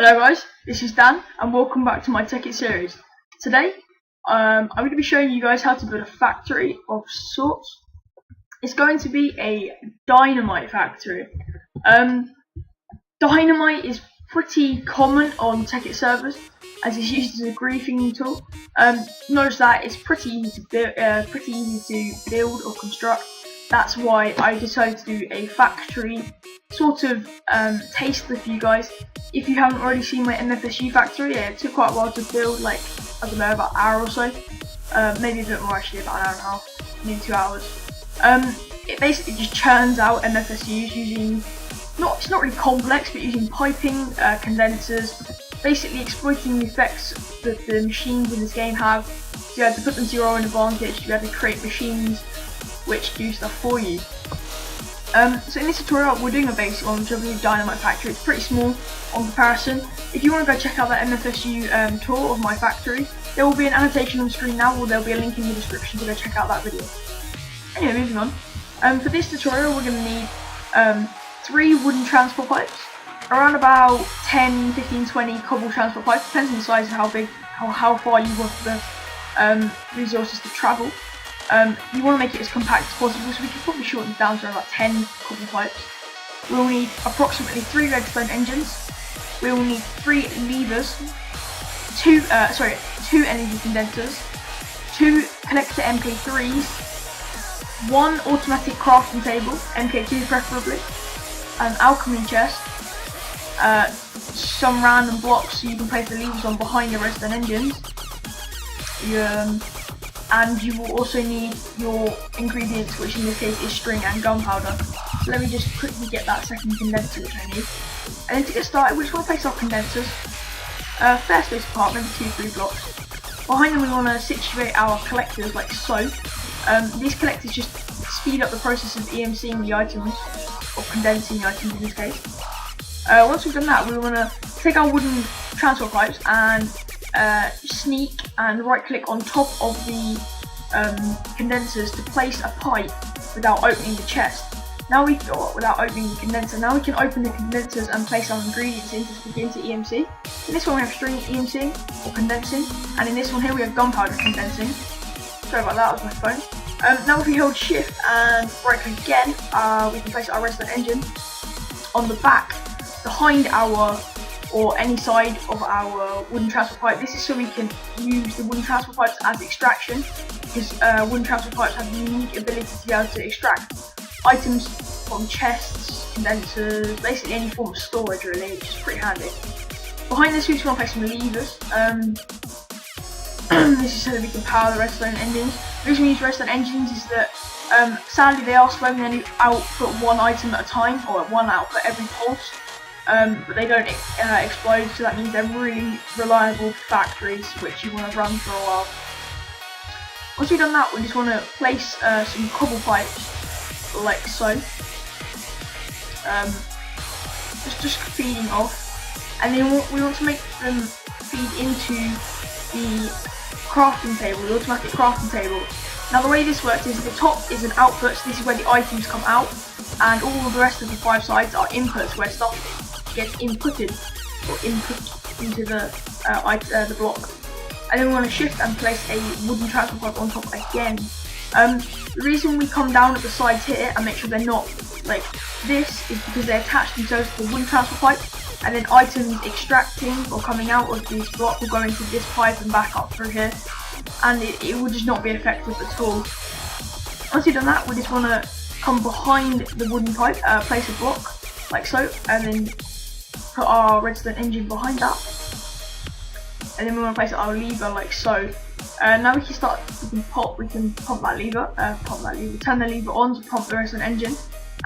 Hello guys, this is Dan and welcome back to my Tekkit series. Today I'm going to be showing you guys how to build a factory of sorts. It's going to be a Dynamite Factory. Dynamite is pretty common on Tekkit servers as it's used as a griefing tool. Notice that it's pretty easy to build or construct. That's why I decided to do a factory sort of taster for you guys. If you haven't already seen my MFSU factory, it took quite a while to build, like, I don't know, about an hour or so. Maybe a bit more actually, about an hour and a half, maybe 2 hours. It basically just churns out MFSUs using, it's not really complex, but using piping, condensers, basically exploiting the effects that the machines in this game have. So you have to put them to your own advantage, you have to create machines which do stuff for you. So in this tutorial we're doing a basic one, which is Dynamite Factory. It's pretty small on comparison. If you want to go check out that MFSU tour of my factory, there will be an annotation on the screen now, or there will be a link in the description to go check out that video. Anyway, moving on. For this tutorial we're going to need 3 wooden transport pipes, around about 10, 15, 20 cobble transport pipes, depends on the size and how far you want the resources to travel. You want to make it as compact as possible, so we can probably shorten it down to about 10 cobble pipes. We'll need approximately 3 redstone engines. We will need 3 levers, 2 energy condensers, 2 collector MK3s, 1 automatic crafting table, MK2 preferably, an alchemy chest, some random blocks so you can place the levers on behind the redstone engines. And you will also need your ingredients, which in this case is string and gunpowder. So let me just quickly get that second condenser which I need. And then to get started, we just want to place our condensers fair space apart, maybe 2-3 blocks. Behind them we want to situate our collectors like so. These collectors just speed up the process of EMCing the items, or condensing the items in this case. Once we've done that, we want to take our wooden transport pipes and sneak and right click on top of the condensers to place a pipe without opening the chest. Now without opening the condenser. Now we can open the condensers and place our ingredients in to begin to EMC. In this one we have string EMCing or condensing, and in this one here we have gunpowder condensing. Sorry about that, that was my phone. Now if we hold shift and right click again, we can place our redstone engine on the back behind our or any side of our wooden transport pipe. This is so we can use the wooden transport pipes as extraction, because wooden transport pipes have the unique ability to be able to extract items from chests, condensers, basically any form of storage really, which is pretty handy. Behind this we just want to place some levers. This is so that we can power the redstone engines. The reason we use redstone engines is that sadly they are slow and they only output 1 item at a time, or 1 output every pulse. But they don't explode, so that means they're really reliable factories which you want to run for a while. Once we've done that, we just want to place some cobble pipes like so, just feeding off, and then we want to make them feed into the crafting table, the automatic crafting table. Now the way this works is the top is an output, so this is where the items come out, and all of the rest of the 5 sides are inputs where stuff gets inputted or input into the block. And then we want to shift and place a wooden transport pipe on top again. The reason we come down at the sides here and make sure they're not like this is because they attach themselves to the wooden transport pipe, and then items extracting or coming out of this block will go into this pipe and back up through here, and it will just not be effective at all. Once you've done that, we just want to come behind the wooden pipe, place a block like so, and then put our redstone engine behind that, and then we want to place our lever like so. Now we can pump that lever, turn the lever on to pump the redstone engine,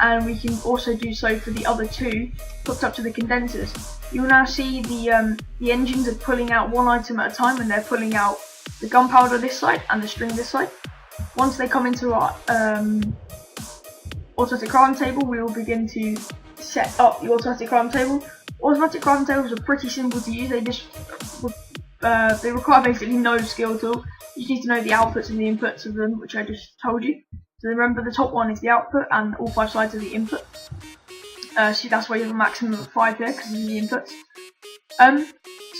and we can also do so for the other 2 hooked up to the condensers. You will now see the engines are pulling out 1 item at a time, and they're pulling out the gunpowder this side and the string this side. Once they come into our automatic crafting table, we will begin to set up the automatic crafting table. Automatic crafting tables are pretty simple to use. They require basically no skill at all. You just need to know the outputs and the inputs of them, which I just told you. So remember, the top one is the output and all 5 sides are the input. So that's why you have a maximum of 5 here, because these are the inputs. So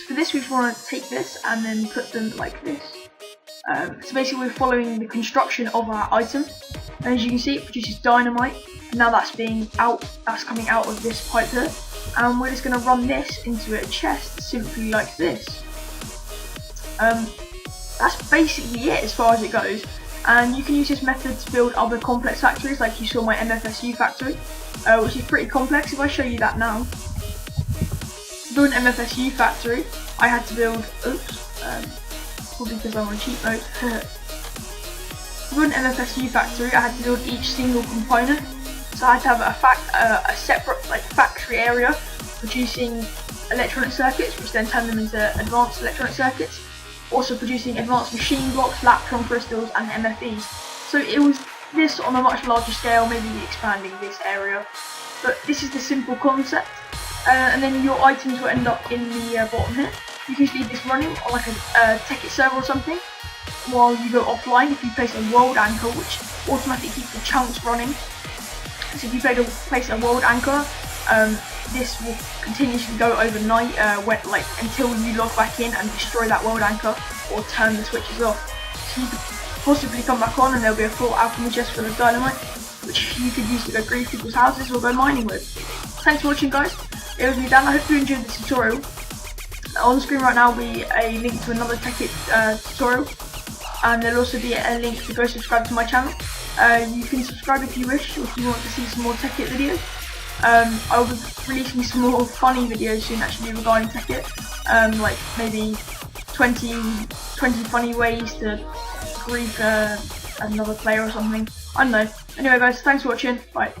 for this we want to take this and then put them like this. So basically we're following the construction of our item, and as you can see it produces dynamite, and now that's coming out of this pipe here, and we're just going to run this into a chest simply like this. That's basically it as far as it goes, and you can use this method to build other complex factories like you saw my MFSU factory, which is pretty complex. If I show you that now, to build an MFSU factory I had to build, probably because I'm on cheat mode. To build an MFSU factory I had to build each single component, so I had to have a separate factory area producing electronic circuits, which then turn them into advanced electronic circuits, also producing advanced machine blocks, Laptron crystals and MFEs. So it was this on a much larger scale, maybe expanding this area, but this is the simple concept. And then your items will end up in the bottom here. You can just leave this running on like a Tekkit server or something while you go offline if you place a world anchor, which automatically keeps the chunks running. So if you place a world anchor, this will continuously go overnight until you log back in and destroy that world anchor or turn the switches off. So you could possibly come back on and there'll be a full alchemy chest full of dynamite, which you could use to go grief people's houses or go mining with. Thanks for watching, guys. It was me, Dan. I hope you enjoyed this tutorial. On the screen right now will be a link to another Tekkit tutorial, and there'll also be a link to go subscribe to my channel. You can subscribe if you wish, or if you want to see some more Tekkit videos. I'll be releasing some more funny videos soon actually regarding Tekkit, like maybe 20 funny ways to grief another player or something. I don't know. Anyway guys, thanks for watching, bye.